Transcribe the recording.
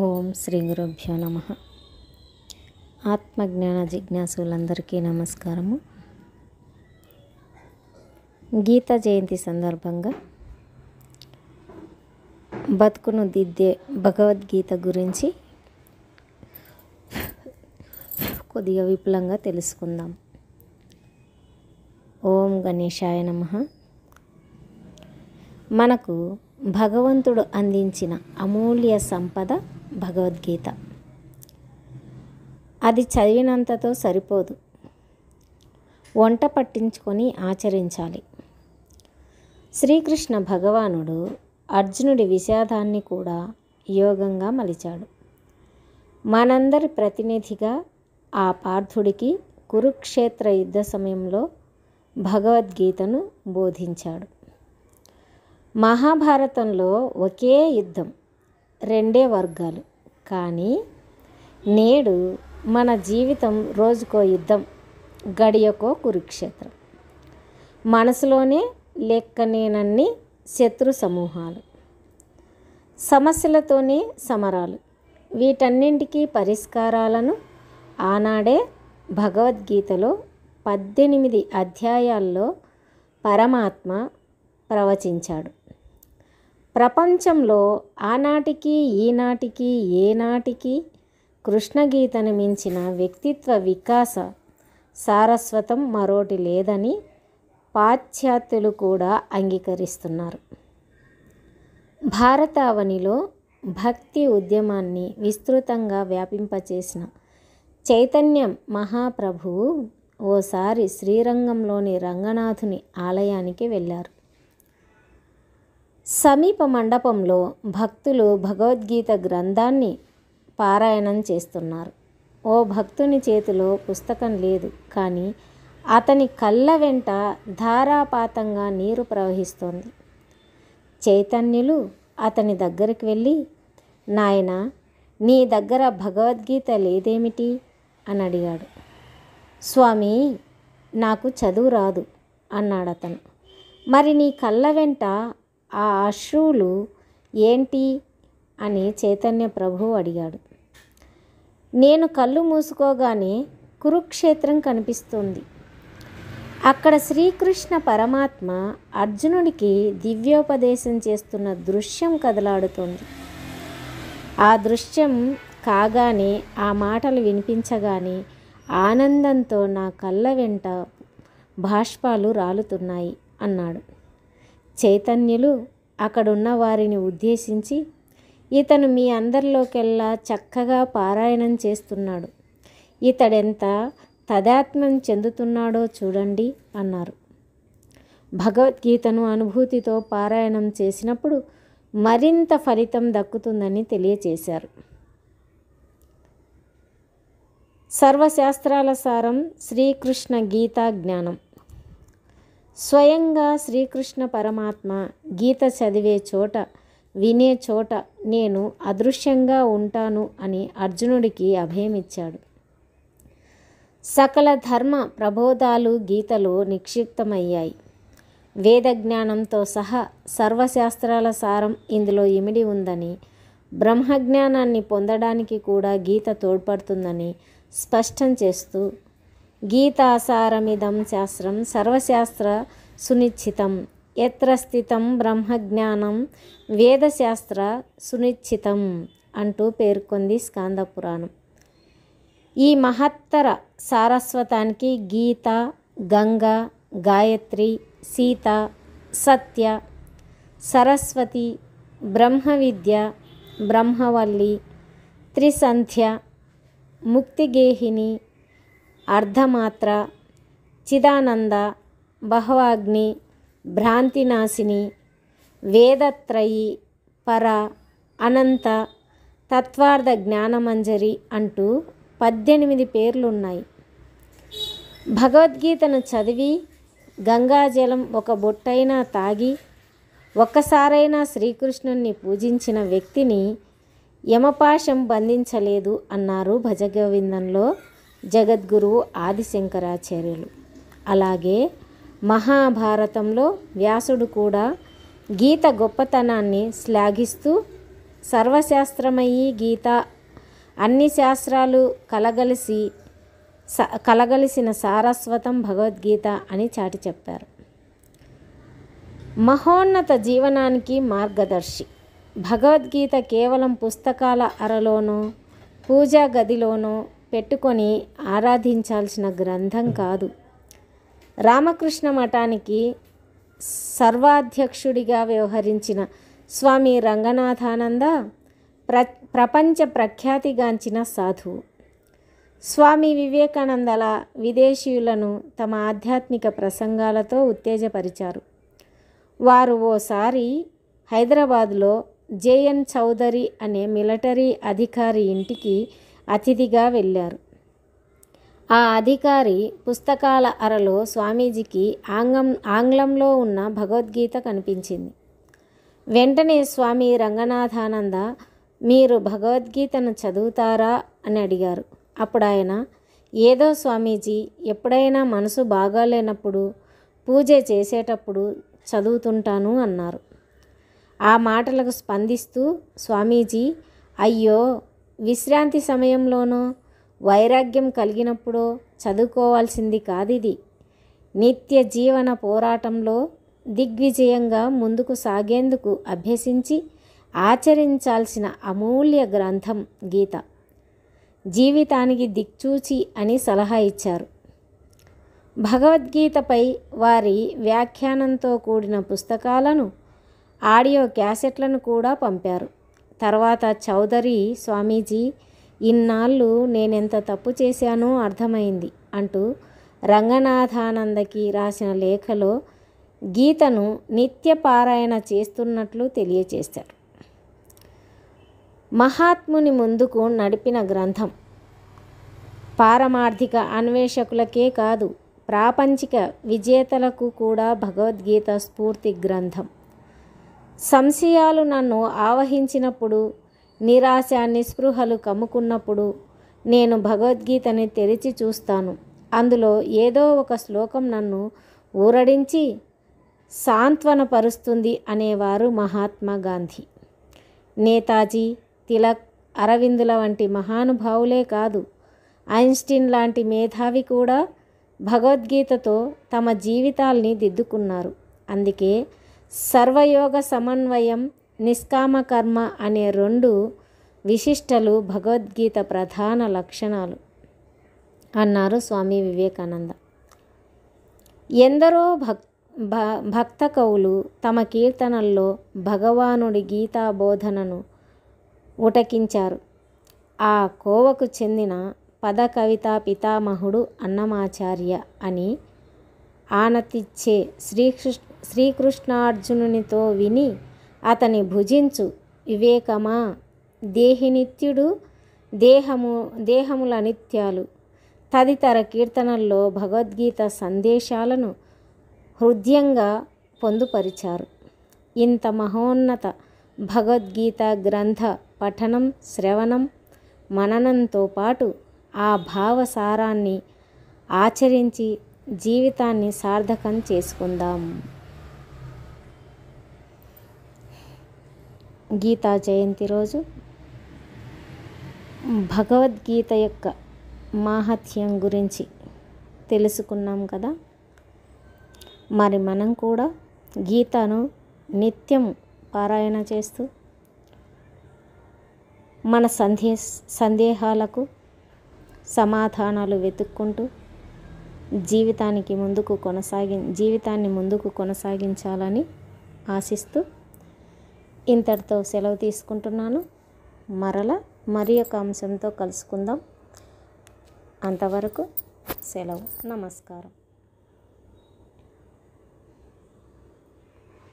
ఓం శ్రీ గురుభ్యో నమః. ఆత్మజ్ఞాన జిజ్ఞాసులందరికీ నమస్కారము. గీత జయంతి సందర్భంగా బతుకును దిద్దే భగవద్గీత గురించి కొద్దిగా విపులంగా తెలుసుకుందాం. ఓం గణేశాయ నమః. మనకు భగవంతుడు అందించిన అమూల్య సంపద భగవద్గీత. అది చదివినంతతో సరిపోదు, వంట పట్టించుకొని ఆచరించాలి. శ్రీకృష్ణ భగవానుడు అర్జునుడి విషాదాన్ని కూడా యోగంగా మలిచాడు. మనందరి ప్రతినిధిగా ఆ పార్థుడికి కురుక్షేత్ర యుద్ధ సమయంలో భగవద్గీతను బోధించాడు. మహాభారతంలో ఒకే యుద్ధం, రెండే వర్గాలు. కానీ నేడు మన జీవితం రోజుకో యుద్ధం, గడియకో కురుక్షేత్రం. మనసులోనే లెక్కనేనన్ని శత్రు సమూహాలు, సమస్యలతోనే సమరాలు. వీటన్నింటికీ పరిష్కారాలను ఆనాడే భగవద్గీతలో 18 అధ్యాయాల్లో పరమాత్మ ప్రవచించాడు. ప్రపంచంలో ఆనాటికి ఈనాటికి ఏనాటికి కృష్ణగీతను మించిన వ్యక్తిత్వ వికాస సారస్వతం మరోటి లేదని పాశ్చాత్యులు కూడా అంగీకరిస్తున్నారు. భారతావనిలో భక్తి ఉద్యమాన్ని విస్తృతంగా వ్యాపింపచేసిన చైతన్య మహాప్రభువు ఓసారి శ్రీరంగంలోని రంగనాథుని ఆలయానికి వెళ్ళారు. సమీప మండపంలో భక్తులు భగవద్గీత గ్రంథాన్ని పారాయణం చేస్తున్నారు. ఓ భక్తుని చేతిలో పుస్తకం లేదు, కానీ అతని కళ్ళ వెంట ధారాపాతంగా నీరు ప్రవహిస్తోంది. చైతన్యులు అతని దగ్గరికి వెళ్ళి, నాయనా, నీ దగ్గర భగవద్గీత లేదేమిటి అని అడిగాడు. స్వామి, నాకు చదువు రాదు అన్నాడు అతను. మరి నీ కళ్ళ వెంట ఆ అశ్రువులు ఏంటి అని చైతన్య ప్రభువు అడిగాడు. నేను కళ్ళు మూసుకోగానే కురుక్షేత్రం కనిపిస్తుంది. అక్కడ శ్రీకృష్ణ పరమాత్మ అర్జునుడికి దివ్యోపదేశం చేస్తున్న దృశ్యం కదలాడుతోంది. ఆ దృశ్యం కాగానే, ఆ మాటలు వినిపించగానే ఆనందంతో నా కళ్ళ వెంట బాష్పాలు రాలుతున్నాయి అన్నాడు. చైతన్యులు అక్కడున్న వారిని ఉద్దేశించి, ఇతను మీ అందరిలోకెల్లా చక్కగా పారాయణం చేస్తున్నాడు, ఇతడెంత తదాత్మ్యం చెందుతున్నాడో చూడండి అన్నారు. భగవద్గీతను అనుభూతితో పారాయణం చేసినప్పుడు మరింత ఫలితం దక్కుతుందని తెలియచేశారు. సర్వశాస్త్రాల సారం శ్రీకృష్ణ గీతా జ్ఞానం. స్వయంగా శ్రీకృష్ణ పరమాత్మ గీత చదివే చోట, వినే చోట నేను అదృశ్యంగా ఉంటాను అని అర్జునుడికి అభయమిచ్చాడు. సకల ధర్మ ప్రబోధాలు గీతలో నిక్షిప్తమయ్యాయి. వేద జ్ఞానంతో సహా సర్వశాస్త్రాల సారం ఇందులో ఇమిడి ఉందని, బ్రహ్మజ్ఞానాన్ని పొందడానికి కూడా గీత తోడ్పడుతుందని స్పష్టం చేస్తూ, గీతాసారమిదం శాస్త్రం సర్వశాస్త్ర సునిశ్చితం, ఎత్ర స్థితం బ్రహ్మజ్ఞానం వేదశాస్త్ర సునిశ్చితం అంటూ పేర్కొంది స్కాంద పురాణం. ఈ మహత్తర సారస్వతానికి గీత, గంగ, గాయత్రి, సీత, సత్య, సరస్వతి, బ్రహ్మ విద్య, బ్రహ్మవల్లి, త్రిసంధ్య, ముక్తిగేహిని, అర్ధమాత్ర, చిదానంద, బహవాగ్ని, భ్రాంతినాశిని, వేదత్రయి, పర, అనంత, తత్వార్థ జ్ఞానమంజరి అంటూ 18 పేర్లున్నాయి. భగవద్గీతను చదివి గంగాజలం ఒక బొట్టైనా తాగి ఒక్కసారైనా శ్రీకృష్ణుణ్ణి పూజించిన వ్యక్తిని యమపాశం బంధించలేదు అన్నారు భజగోవిందంలో జగద్గురువు ఆదిశంకరాచార్యులు. అలాగే మహాభారతంలో వ్యాసుడు కూడా గీత గొప్పతనాన్ని శ్లాఘిస్తూ సర్వశాస్త్రమయీ గీత, అన్ని శాస్త్రాలు కలగలిసిన సారస్వతం భగవద్గీత అని చాటి చెప్పారు. మహోన్నత జీవనానికి మార్గదర్శి. భగవద్గీత కేవలం పుస్తకాల అరలోనో పూజా గదిలోనో పెట్టుకొని ఆరాధించాల్సిన గ్రంథం కాదు. రామకృష్ణ మఠానికి సర్వాధ్యక్షుడిగా వ్యవహరించిన స్వామి రంగనాథానంద ప్రపంచ ప్రఖ్యాతిగాంచిన సాధువు. స్వామి వివేకానందల విదేశీయులను తమ ఆధ్యాత్మిక ప్రసంగాలతో ఉత్తేజపరిచారు. వారు ఓసారి హైదరాబాదులో జేఎన్ చౌదరి అనే మిలిటరీ అధికారి ఇంటికి అతిథిగా వెళ్ళారు. ఆ అధికారి పుస్తకాల అరలో స్వామీజీకి ఆంగ్లంలో ఉన్న భగవద్గీత కనిపించింది. వెంటనే స్వామి రంగనాథానంద, మీరు భగవద్గీతను చదువుతారా అని అడిగారు. అప్పుడు ఆయన, ఏదో స్వామీజీ, ఎప్పుడైనా మనసు బాగాలేనప్పుడు పూజ చేసేటప్పుడు చదువుతుంటాను అన్నారు. ఆ మాటలకు స్పందిస్తూ స్వామీజీ, అయ్యో, విశ్రాంతి సమయంలోనో వైరాగ్యం కలిగినప్పుడో చదువుకోవాల్సింది కాదిది. నిత్య జీవన పోరాటంలో దిగ్విజయంగా ముందుకు సాగేందుకు అభ్యసించి ఆచరించాల్సిన అమూల్య గ్రంథం గీత. జీవితానికి దిక్చూచి అని సలహా ఇచ్చారు. భగవద్గీతపై వారి వ్యాఖ్యానంతో కూడిన పుస్తకాలను, ఆడియో క్యాసెట్లను కూడా పంపారు. తర్వాత చౌదరి, స్వామీజీ, ఇన్నాళ్ళు నేనెంత తప్పు చేశానో అర్థమైంది అంటూ రంగనాథానందకి రాసిన లేఖలో గీతను నిత్య పారాయణ చేస్తున్నట్లు తెలియచేశారు. మహాత్ముని ముందుకు నడిపిన గ్రంథం. పారమార్థిక అన్వేషకులకే కాదు, ప్రాపంచిక విజేతలకు కూడా భగవద్గీత స్ఫూర్తి గ్రంథం. సంశయాలు నన్ను ఆవహించినప్పుడు, నిరాశ నిస్పృహలు కమ్ముకున్నప్పుడు నేను భగవద్గీతని తెరిచి చూస్తాను. అందులో ఏదో ఒక శ్లోకం నన్ను ఊరడించి సాంత్వనపరుస్తుంది అనేవారు మహాత్మా గాంధీ. నేతాజీ, తిలక్, అరవిందుల వంటి మహానుభావులే కాదు, ఐన్స్టీన్ లాంటి మేధావి కూడా భగవద్గీతతో తమ జీవితాల్ని దిద్దుకున్నారు. అందుకే సర్వయోగ సమన్వయం, నిష్కామకర్మ అనే 2 విశిష్టలు భగవద్గీత ప్రధాన లక్షణాలు అన్నారు స్వామి వివేకానంద. ఎందరో భక్త కవులు తమ కీర్తనల్లో భగవానుడి గీతా బోధనను ఉటకించారు. ఆ కోవకు చెందిన పద కవితా పితామహుడు అన్నమాచార్య అని ఆనతిచ్చే శ్రీకృష్ణార్జునునితో విని, అతని భుజించు వివేకమా, దేహినిత్యుడు, దేహముల నిత్యాలు తదితర కీర్తనల్లో భగవద్గీత సందేశాలను హృదయంగా పొందుపరిచారు. ఇంత మహోన్నత భగవద్గీత గ్రంథ పఠనం, శ్రవణం, మననంతో పాటు ఆ భావసారాన్ని ఆచరించి జీవితాన్ని సార్థకం చేసుకుందాం. గీతా జయంతి రోజు భగవద్గీత యొక్క మాహాత్మ్యం గురించి తెలుసుకున్నాం కదా. మరి మనం కూడా గీతను నిత్యం పారాయణ చేస్తూ మన సందేహాలకు సమాధానాలు వెతుక్కుంటూ జీవితాన్ని ముందుకు కొనసాగించాలని ఆశిస్తూ ఇంతటితో సెలవు తీసుకుంటున్నాను. మరి ఒక అంశంతో కలుసుకుందాం. అంతవరకు సెలవు. నమస్కారం.